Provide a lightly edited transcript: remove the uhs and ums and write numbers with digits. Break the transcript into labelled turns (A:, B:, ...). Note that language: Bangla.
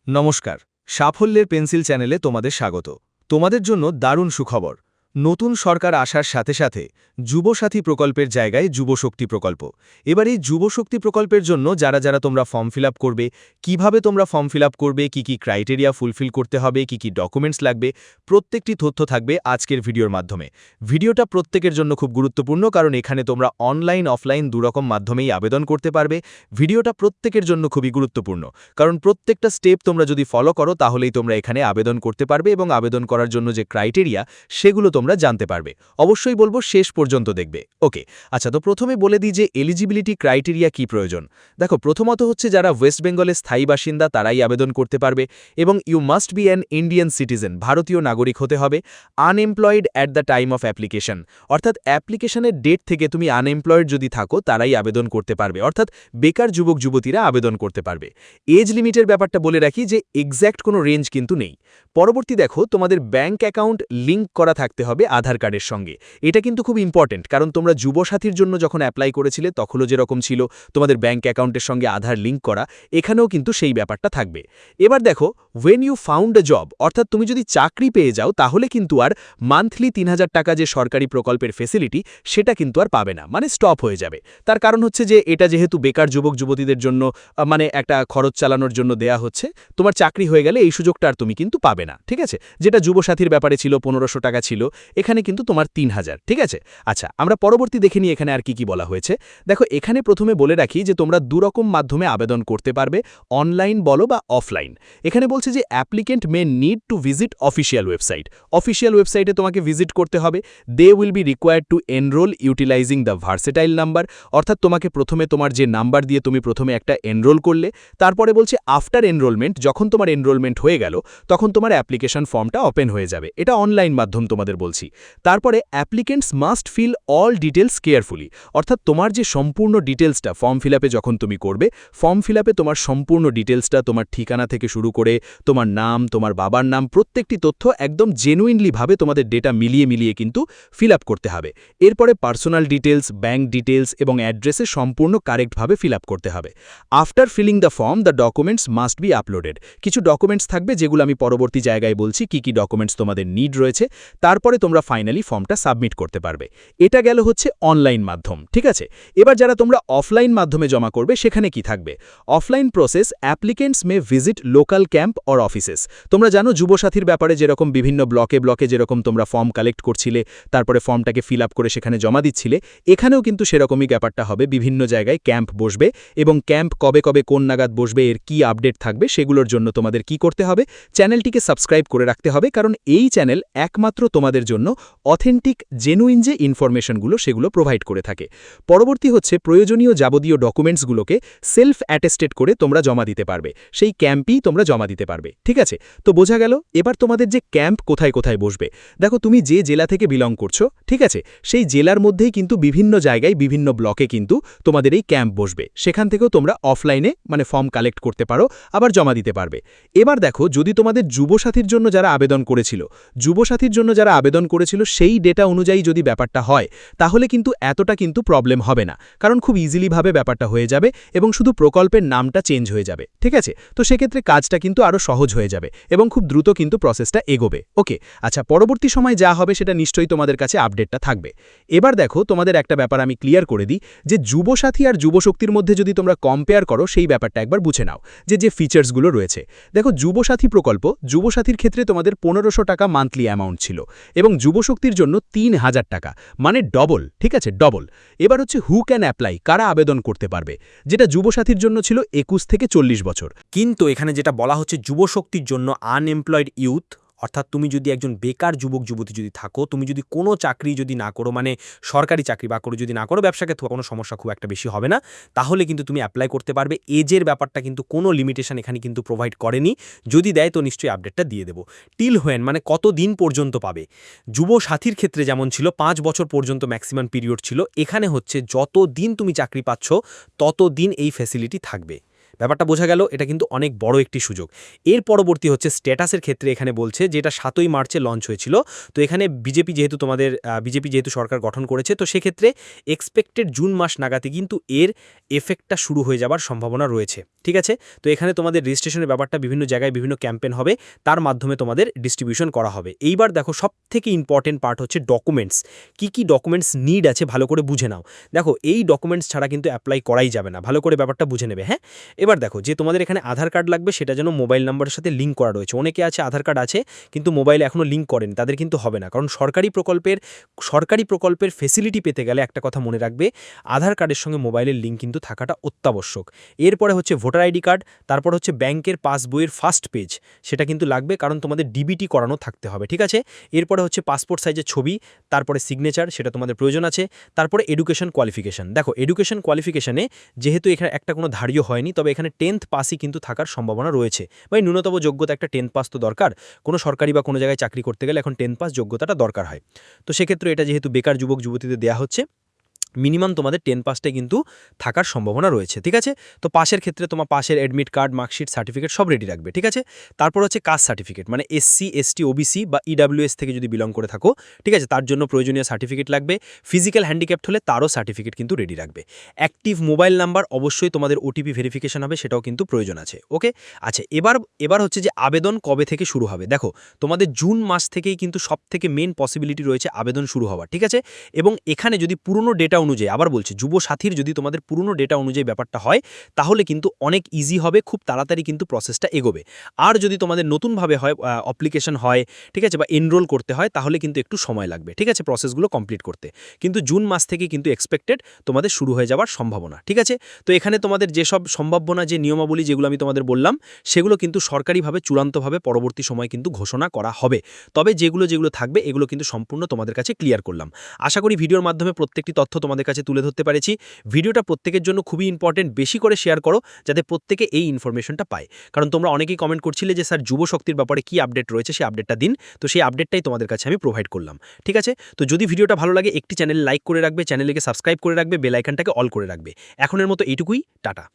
A: নমস্কার, সাফল্যের পেন্সিল চ্যানেলে তোমাদের স্বাগত। তোমাদের জন্য দারুণ সুখবর। নতুন সরকার আসার সাথে সাথে যুবসাথী প্রকল্পের জায়গায় যুবশক্তি প্রকল্প। এবার এই যুবশক্তি প্রকল্পের জন্য যারা যারা তোমরা ফর্ম ফিল করবে, কিভাবে তোমরা ফর্ম ফিল করবে, কি ক্রাইটেরিয়া ফুলফিল করতে হবে, কি ডকুমেন্টস লাগবে, প্রত্যেকটি তথ্য থাকবে আজকের ভিডিওর মাধ্যমে। ভিডিওটা প্রত্যেকের জন্য খুব গুরুত্বপূর্ণ, কারণ এখানে তোমরা অনলাইন অফলাইন দুরকম মাধ্যমেই আবেদন করতে পারবে। ভিডিওটা প্রত্যেকের জন্য খুবই গুরুত্বপূর্ণ, কারণ প্রত্যেকটা স্টেপ তোমরা যদি ফলো করো তাহলেই তোমরা এখানে আবেদন করতে পারবে এবং আবেদন করার জন্য যে ক্রাইটেরিয়া সেগুলো তোমরা জানতে পারবে। অবশ্যই বলবো শেষ পর্যন্ত দেখবে। ওকে, আচ্ছা, তো প্রথমে বলে দিই যে এলিজিবিলিটি ক্রাইটেরিয়া কি প্রয়োজন। দেখো, প্রথমত হচ্ছে যারা ওয়েস্ট বেঙ্গলের স্থায়ী বাসিন্দা তারাই আবেদন করতে পারবে, এবং you must be an Indian citizen, ভারতীয় নাগরিক হতে হবে। Unemployed at the time of application, অর্থাৎ অ্যাপ্লিকেশনের ডেট থেকে তুমি আনএমপ্লয়েড যদি থাকো তারাই আবেদন করতে পারবে, অর্থাৎ বেকার যুবক যুবতীরা আবেদন করতে পারবে। এজ লিমিটের ব্যাপারটা বলে রাখি যে এক্স্যাক্ট কোনো রেঞ্জ কিন্তু নেই। পরবর্তী দেখো, তোমাদের ব্যাঙ্ক অ্যাকাউন্ট লিঙ্ক করা থাকতে হবে আধার কার্ডের সঙ্গে। এটা কিন্তু খুব ইম্পর্টেন্ট, কারণ তোমরা যুবসাথীর জন্য যখন অ্যাপ্লাই করেছিলে তখনও যেরকম ছিল তোমাদের ব্যাঙ্ক অ্যাকাউন্টের সঙ্গে আধার লিঙ্ক করা, এখানেও কিন্তু সেই ব্যাপারটা থাকবে। এবার দেখো, when you found a job, অর্থাৎ তুমি যদি চাকরি পেয়ে যাও তাহলে কিন্তু আর মান্থলি ৩,০০০ টাকা যে সরকারি প্রকল্পের ফেসিলিটি সেটা কিন্তু আর পাবে না, মানে স্টপ হয়ে যাবে। তার কারণ হচ্ছে যে এটা যেহেতু বেকার যুবক যুবতীদের জন্য মানে একটা খরচ চালানোর জন্য দেয়া হচ্ছে, তোমার চাকরি হয়ে গেলে এই সুযোগটা আর তুমি কিন্তু পাবে না, ঠিক আছে? যেটা যুবসাথীর ব্যাপারে ছিল ১৫০০ টাকা ছিল, এখানে কিন্তু তোমার ৩,০০০, ঠিক আছে? আচ্ছা, আমরা পরবর্তী দেখে নিই এখানে আর কি বলা হয়েছে। দেখো, এখানে প্রথমে বলে রাখি যে তোমরা দুরকম মাধ্যমে আবেদন করতে পারবে, অনলাইন বলো বা অফলাইন। এখানে বলছে যে applicant may need to visit official website. Official ওয়েবসাইটে তোমাকে ভিজিট করতে হবে। They will be required to enrol utilising the versatile number, অর্থাৎ তোমাকে প্রথমে তোমার যে নাম্বার দিয়ে তুমি প্রথমে একটা এনরোল করলে, তারপরে বলছে আফটার এনরোলমেন্ট, যখন তোমার এনরোলমেন্ট হয়ে গেল তখন তোমার অ্যাপ্লিকেশন ফর্মটা ওপেন হয়ে যাবে। এটা অনলাইন মাধ্যম তোমাদের বলছি। তারপরে applicants must fill all details carefully, অর্থাৎ তোমার যে সম্পূর্ণ ডিটেলসটা ফর্ম ফিল যখন তুমি করবে, ফর্ম ফিল তোমার সম্পূর্ণ ডিটেলসটা, তোমার ঠিকানা থেকে শুরু করে তোমার নাম, তোমার বাবার নাম, প্রত্যেকটি তথ্য একদম জেনুইনলিভাবে তোমাদের ডেটা মিলিয়ে কিন্তু ফিল করতে হবে। এরপরে পার্সোনাল ডিটেলস, ব্যাঙ্ক ডিটেলস এবং অ্যাড্রেসে সম্পূর্ণ কারেক্টভাবে ফিল করতে হবে। After filling the form the documents must be uploaded. কিছু ডকুমেন্টস থাকবে যেগুলো আমি পরবর্তী জায়গায় বলছি কি ডকুমেন্টস তোমাদের নিড রয়েছে। তারপরে তোমরা ফাইনালি ফর্মটা সাবমিট করতে পারবে। এটা গেল হচ্ছে অনলাইন মাধ্যম, ঠিক আছে? এবার যারা তোমরা অফলাইন মাধ্যমে জমা করবে সেখানে কি থাকবে? Offline process, applicants May visit local camp or offices. তোমরা জানো যুবসাথীর ব্যাপারে যেরকম বিভিন্ন ব্লকে যেরকম তোমরা ফর্ম কালেক্ট করছিলে, তারপরে ফর্মটাকে ফিল করে সেখানে জমা দিচ্ছিলে, এখানেও কিন্তু সেরকমই ব্যাপারটা হবে। বিভিন্ন জায়গায় ক্যাম্প বসবে, এবং ক্যাম্প কবে কোন নাগাদ বসবে, এর কি আপডেট থাকবে সেগুলোর জন্য তোমাদের কি করতে হবে? চ্যানেলটিকে সাবস্ক্রাইব করে রাখতে হবে, কারণ এই চ্যানেল একমাত্র তোমাদের জন্য অথেন্টিক জেনুইন যে ইনফরমেশনগুলো সেগুলো প্রোভাইড করে থাকে। পরবর্তী হচ্ছে প্রয়োজনীয় যাবতীয় ডকুমেন্টসগুলোকে সেলফ অ্যাটেস্টেড করে তোমরা জমা দিতে পারবে। সেই ক্যাম্পেই তোমরা জমা দিতে পারবে, ঠিক আছে? তো বোঝা গেল। এবার তোমাদের যে ক্যাম্প কোথায় বসবে, দেখো তুমি যে জেলা থেকে বিলং করছো, ঠিক আছে, সেই জেলার মধ্যেই কিন্তু বিভিন্ন জায়গায় বিভিন্ন ব্লকে কিন্তু তোমাদের এই ক্যাম্প বসবে। সেখান থেকেও তোমরা অফলাইনে মানে ফর্ম কালেক্ট করতে পারো, আবার জমা দিতে পারবে। এবার দেখো, যদি তোমাদের যুবসাথীর জন্য যারা আবেদন করেছিল সেই ডেটা অনুযায়ী যদি ব্যাপারটা হয়, তাহলে কিন্তু এতটা কিন্তু প্রবলেম হবে না, কারণ খুব ইজিলিভাবে ব্যাপারটা হয়ে যাবে এবং শুধু প্রকল্পের নামটা চেঞ্জ হয়ে যাবে, ঠিক আছে? তো সেক্ষেত্রে কাজটা কিন্তু আরও সহজ হয়ে যাবে এবং খুব দ্রুত কিন্তু প্রসেসটা এগোবে। ওকে, আচ্ছা, পরবর্তী সময় যা হবে সেটা নিশ্চয়ই তোমাদের কাছে আপডেটটা থাকবে। এবার দেখো, তোমাদের একটা ব্যাপার আমি ক্লিয়ার করে দিই যে যুবসাথী আর যুবশক্তির মধ্যে যদি তোমরা কম্পেয়ার করো সেই ব্যাপারটা একবার বুঝে নাও যে ফিচার্সগুলো রয়েছে। দেখো, যুবসাথী প্রকল্প, যুবসাথীর ক্ষেত্রে তোমাদের ১৫০০ টাকা মান্থলি অ্যামাউন্ট ছিল, এবং যুবশক্তির জন্য ৩,০০০ টাকা, মানে ডবল, ঠিক আছে, ডবল। এবার হচ্ছে হু ক্যান অ্যাপ্লাই, কারা আবেদন করতে পারবে, যেটা যুবসাথীর জন্য ছিল ২১ থেকে ৪০ বছর।
B: কিন্তু এখানে যেটা বলা হচ্ছে যুবশক্তির জন্য আনএমপ্লয়েড ইউথ, অর্থাৎ তুমি যদি একজন বেকার যুবক যুবতী যদি থাকো, তুমি যদি কোনো চাকরি যদি না করো, মানে সরকারি চাকরি বা করে যদি না করো, ব্যবসা ক্ষেত্রে কোনো সমস্যা খুব একটা বেশি হবে না, তাহলে কিন্তু তুমি অ্যাপ্লাই করতে পারবে। এজের ব্যাপারটা কিন্তু কোনো লিমিটেশন এখানে কিন্তু প্রোভাইড করেনি। যদি দেয় তো নিশ্চয়ই আপডেটটা দিয়ে দেবো। টিল হোয়েন মানে কত দিন পর্যন্ত পাবে। যুবসাথীর ক্ষেত্রে যেমন ছিল ৫ বছর পর্যন্ত ম্যাক্সিমাম পিরিয়ড ছিল, এখানে হচ্ছে যত দিন তুমি চাকরি পাচ্ছ তত দিন এই ফ্যাসিলিটি থাকবে। ব্যাপারটা বোঝা গেল, এটা কিন্তু অনেক বড় একটি সুযোগ। এর পরবর্তী হচ্ছে স্ট্যাটাসের ক্ষেত্রে এখানে বলছে যে এটা 7ই মার্চে লঞ্চ হয়েছিল। তো এখানে বিজেপি যেহেতু সরকার গঠন করেছে, তো সেক্ষেত্রে এক্সপেক্টেড জুন মাস নাগাদই কিন্তু এর এফেক্টটা শুরু হয়ে যাবার সম্ভাবনা রয়েছে। ঠিক আছে, তো এখানে তোমাদের রেজিস্ট্রেশনের ব্যাপারটা বিভিন্ন জায়গায় বিভিন্ন ক্যাম্পেইন হবে, তার মাধ্যমে তোমাদের ডিস্ট্রিবিউশন করা হবে। এইবার দেখো সবথেকে ইম্পর্টেন্ট পার্ট হচ্ছে ডকুমেন্টস। কি ডকুমেন্টস নিড আছে ভালো করে বুঝে নাও। দেখো এই ডকুমেন্টস ছাড়া কিন্তু অ্যাপ্লাই করাই যাবে না, ভালো করে ব্যাপারটা বুঝে নেবে। হ্যাঁ, এবার দেখো যে তোমাদের এখানে আধার কার্ড লাগবে, সেটা যেন মোবাইল নাম্বারের সাথে লিঙ্ক করা রয়েছে। অনেকে আছে আধার কার্ড আছে কিন্তু মোবাইলে এখনও লিঙ্ক করেনি, তাদের কিন্তু হবে না, কারণ সরকারি প্রকল্পের ফেসিলিটি পেতে গেলে একটা কথা মনে রাখবে, আধার কার্ডের সঙ্গে মোবাইলের লিঙ্ক কিন্তু থাকাটা অত্যাবশ্যক। এরপরে হচ্ছে ভোটার আইডি কার্ড, তারপর হচ্ছে ব্যাংকের পাসবইয়ের ফার্স্ট পেজ, সেটা কিন্তু লাগবে, কারণ তোমাদের ডিবিটি করানো থাকতে হবে। ঠিক আছে, এরপরে হচ্ছে পাসপোর্ট সাইজের ছবি, তারপরে সিগনেচার, সেটা তোমাদের প্রয়োজন আছে। তারপরে এডুকেশন কোয়ালিফিকেশন। দেখো এডুকেশন কোয়ালিফিকেশনে যেহেতু এখানে একটা কোনো ধার্য হয়নি, তবে এখানে 10th পাসই কিন্তু থাকার সম্ভাবনা রয়েছে। ভাই ন্যূনতম যোগ্যতা একটা 10th পাস তো দরকার, কোনো সরকারি বা কোনো জায়গায় চাকরি করতে গেলে এখন 10th পাস যোগ্যতাটা দরকার হয়। তো সেক্ষেত্রে এটা যেহেতু বেকার যুবক যুবতীদের দেওয়া হচ্ছে, মিনিমাম তোমাদের 10 পাসটাই কিন্তু থাকার সম্ভাবনা রয়েছে। ঠিক আছে, তো পাশের ক্ষেত্রে তোমার পাশের অ্যাডমিট কার্ড, মার্কশিট, সার্টিফিকেট সব রেডি রাখবে। ঠিক আছে, তারপর হচ্ছে কাস্ট সার্টিফিকেট, মানে এসসি এসটি ওবিসি বা ইডাব্লিউএস থেকে যদি বিলং করে থাকো, ঠিক আছে, তার জন্য প্রয়োজনীয় সার্টিফিকেট লাগবে। ফিজিক্যাল হ্যান্ডিক্যাপ্ট হলে তারও সার্টিফিকেট কিন্তু রেডি রাখবে। অ্যাক্টিভ মোবাইল নাম্বার, অবশ্যই তোমাদের ওটিপি ভেরিফিকেশন হবে, সেটাও কিন্তু প্রয়োজন আছে। ওকে, আচ্ছা এবার হচ্ছে যে আবেদন কবে থেকে শুরু হবে। দেখো তোমাদের জুন মাস থেকেই কিন্তু সব থেকে মেন পসিবিলিটি রয়েছে আবেদন শুরু হওয়ার। ঠিক আছে, এবং এখানে যদি পুরনো ডেটা অনুযায়ী, আবার বলছি যুব সাথীর যদি তোমাদের পুরনো ডেটা অনুযায়ী ব্যাপারটা হয়, তাহলে কিন্তু অনেক ইজি হবে, খুব তাড়াতাড়ি কিন্তু প্রসেসটা এগোবে। আর যদি তোমাদের নতুনভাবে হয় অ্যাপ্লিকেশন হয়, ঠিক আছে, বা এনরোল করতে হয়, তাহলে কিন্তু একটু সময় লাগবে। ঠিক আছে, প্রসেসগুলো কমপ্লিট করতে, কিন্তু জুন মাস থেকে কিন্তু এক্সপেক্টেড তোমাদের শুরু হয়ে যাওয়ার সম্ভাবনা। ঠিক আছে, তো এখানে তোমাদের যেসব সম্ভাবনা, যে নিয়মাবলী যেগুলো আমি তোমাদের বললাম, সেগুলো কিন্তু সরকারিভাবে চূড়ান্তভাবে পরবর্তী সময় কিন্তু ঘোষণা করা হবে। তবে যেগুলো থাকবে এগুলো কিন্তু সম্পূর্ণ তোমাদের কাছে ক্লিয়ার করলাম। আশা করি ভিডিওর মাধ্যমে প্রত্যেকটি তথ্য তোমাদের কাছে তুলে ধরতে পেরেছি। ভিডিওটা প্রত্যেকের জন্য খুবই ইম্পর্টেন্ট, বেশি করে শেয়ার করো যাতে প্রত্যেকে এই ইনফরমেশনটা পায়। কারণ তোমরা অনেকেই কমেন্ট করছিলে যে স্যার যুব শক্তির ব্যাপারে কি আপডেট রয়েছে, সেই আপডেটটা দিন। তো সেই আপডেটটাই তোমাদের কাছে আমি প্রোভাইড করলাম। ঠিক আছে, তো যদি ভিডিওটা ভালো লাগে একটি চ্যানেল লাইক করে রাখবে, চ্যানেলকে সাবস্ক্রাইব করে রাখবে, বেল আইকনটাকে অল করে রাখবে। এখনের মতো এইটুকুই, টাটা।